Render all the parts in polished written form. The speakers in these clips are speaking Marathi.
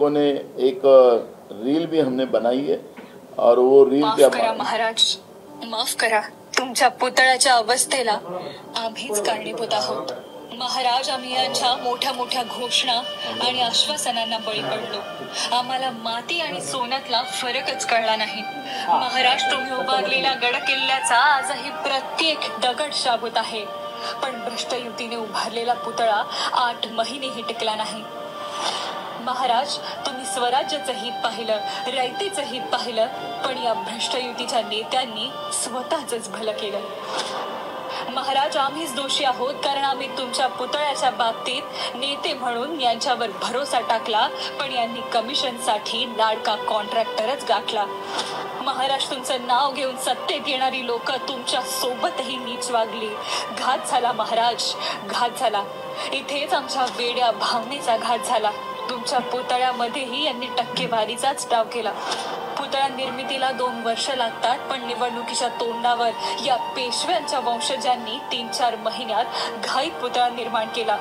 दर्शकों ने एक रील भी हमने बनाई है और वो रील माफ करा महाराज, माफ करा. तुमच्या पुतळ्याच्या अवस्थेला आम्हीच कारणीभूत आहोत. महाराज, आम्ही यांच्या मोठ्या मोठ्या घोषणा आणि आश्वासनांना बळी पडलो. आम्हाला माती आणि सोन्यातला फरकच कळला नाही. महाराज, तुम्ही उभारलेल्या गड किल्ल्याचा आजही प्रत्येक दगड शाबूत आहे, पण भ्रष्ट युतीने उभारलेला पुतळा 8 महिनेही टिकला नाही. महाराज, तुम्ही स्वराज्याचं हित पाहिलं, रयतेचं हित पाहिलं, पण या भ्रष्ट युतीच्या नेत्यांनी स्वतःच भलं केलं. महाराज, आम्हीच दोषी आहोत, कारण आम्ही तुमच्या पुतळ्याच्या बाबतीत नेते म्हणून यांच्यावर भरोसा टाकला, पण यांनी कमिशनसाठी लाडका कॉन्ट्रॅक्टरच गाठला. महाराज, तुमचं नाव घेऊन सत्तेत येणारी लोक तुमच्या सोबतही नीच वागली. घात झाला महाराज, घात झाला. इथेच आमच्या वेड्या भावनेचा घात झाला. तुमच्या पुतळ्यामध्येही यांनी टक्केवारीचाच डाव केला. पुतळा निर्मितीला 2 वर्ष लागतात, पण निवडणुकीच्या तोंडावर या पेशव्यांच्या वंशजांनी 3-4 महिन्यात घाईत पुतळा निर्माण केला.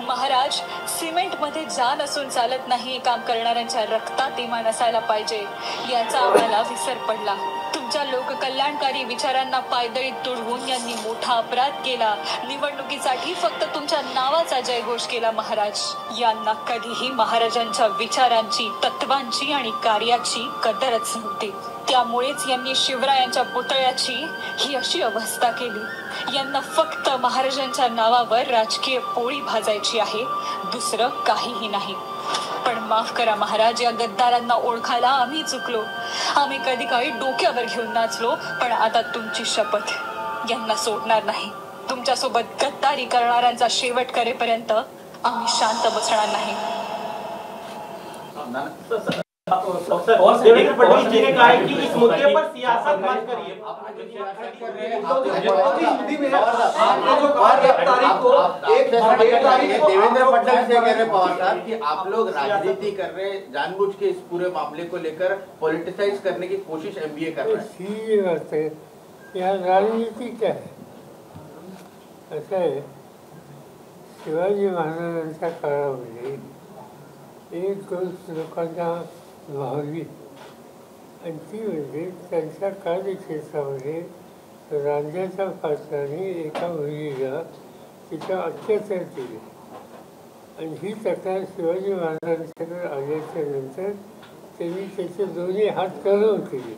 महाराज, सिमेंटमध्ये जान असून चालत नाही. हे काम करणाऱ्यांच्या रक्तात इमान असायला पाहिजे, याचा आम्हाला विसर पडला. तुमच्या लोककल्याणकारी विचारांना पायदळीत तुडवून यांनी मोठा अपराध केला. निवडणुकीसाठी फक्त तुमच्या नावाचा जयघोष केला. महाराज, यांना कधीही महाराजांच्या विचारांची, तत्वांची आणि कार्याची कदरच नव्हती. त्यामुळेच यांनी शिवरायांच्या पुतळ्याची ही अशी अवस्था केली. यांना फक्त महाराजांच्या नावावर राजकीय पोळी भाजायची आहे, दुसरं काहीही नाही. पण माफ करा महाराज, या गद्दारांना ओळखायला आम्ही चुकलो. आम्ही कधी काही डोक्यावर घेऊन नाचलो, पण आता तुमची शपथ, यांना सोडणार नाही. तुमच्यासोबत गद्दारी करणाऱ्यांचा शेवट करेपर्यंत आम्ही शांत बसणार नाही. और देवेंद्र फडणवीस जी ने कहा है कि इस मुद्दे पर सियासत मत करिए. देवेंद्र फडणवीस ये कह रहे पवार साहब कि आप लोग राजनीति कर रहे, जानबूझ के इस पूरे मामले को लेकर पॉलिटिसाइज करने की कोशिश एमबीए कर रहे हैं. ये बात है, यहाँ राजनीति क्या है? ऐसा है, शिवाजी महाराजांच्या काळामध्ये एक गोष्ट लोकांना भावली आणि ती म्हणजे त्यांच्या कार्यक्षेत्रामध्ये राज्याच्या पात्राने एका मुलीला तिचा अत्याचार केले आणि ही तक्रार शिवाजी महाराजांच्याकडे आल्याच्या नंतर त्यांनी त्याचे दोन्ही हात करून केले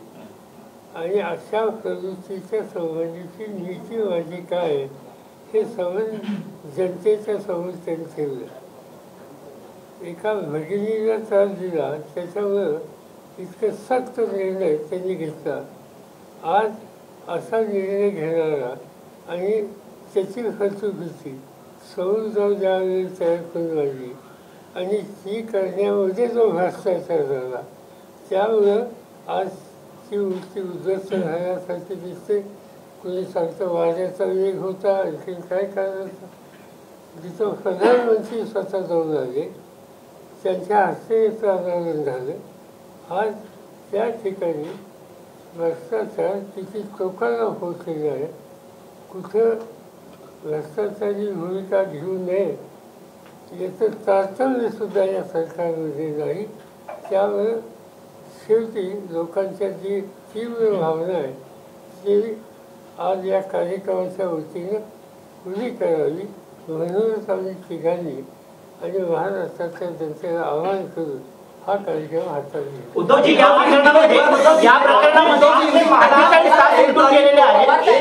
आणि अशा प्रवृत्तीच्या संबंधीची नीती माझी काय हे संबंध जनतेच्या समोर त्यांनी ठेवलं. एका भगिनीला त्रास दिला, त्याच्यामुळं इतकं सक्त निर्णय त्यांनी घेतला. आज असा निर्णय घेणारा आणि त्याची फसवणुकी समोर जाऊन ज्यावेळी तयार करून आली आणि ती करण्यामध्ये जो भ्रष्टाचार झाला, त्यामुळं आज ती वृत्ती उद्ध्वस्त झाल्यासारखी दिसते. कोणी सांगतं वाऱ्याचा वेग होता, आणखीन काय करायचं. जिथं प्रधानमंत्री स्वतः जाऊन आले, त्यांच्या हस्ते आंदोलन झालं. आज त्या ठिकाणी भ्रष्टाचार किती लोकांना पोचलेला आहे. कुठं भ्रष्टाचारी भूमिका घेऊ नये याचं तारतम्यसुद्धा या सरकारमध्ये नाही. त्यामुळे शेवटी लोकांच्या जी तीव्र भावना आहे ती आज या कार्यक्रमाच्या वतीनं खुली करावी म्हणूनच आम्ही तिघांनी आणि महाराष्ट्राच्या जनतेला आवाहन करून हा कार्यक्रम हाताळला. उद्धवजी, या प्रकरणामध्ये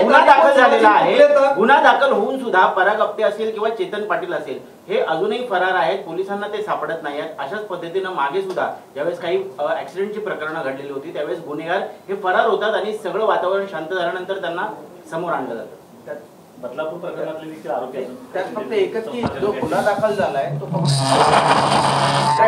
गुन्हा दाखल झालेला आहे. गुन्हा दाखल होऊन सुद्धा पराग आप्टे असेल किंवा चेतन पाटील असेल हे अजूनही फरार आहेत. पोलिसांना ते सापडत नाही आहेत. अशाच पद्धतीनं मागे सुद्धा ज्यावेळेस काही ऍक्सिडेंटची प्रकरणं घडलेली होती त्यावेळेस गुन्हेगार हे फरार होतात आणि सगळं वातावरण शांत झाल्यानंतर त्यांना समोर आणलं जातं. बदलापूर प्रकरणातले देखील आरोपी त्यात फक्त एकच की जो गुन्हा दाखल झालाय तो फक्त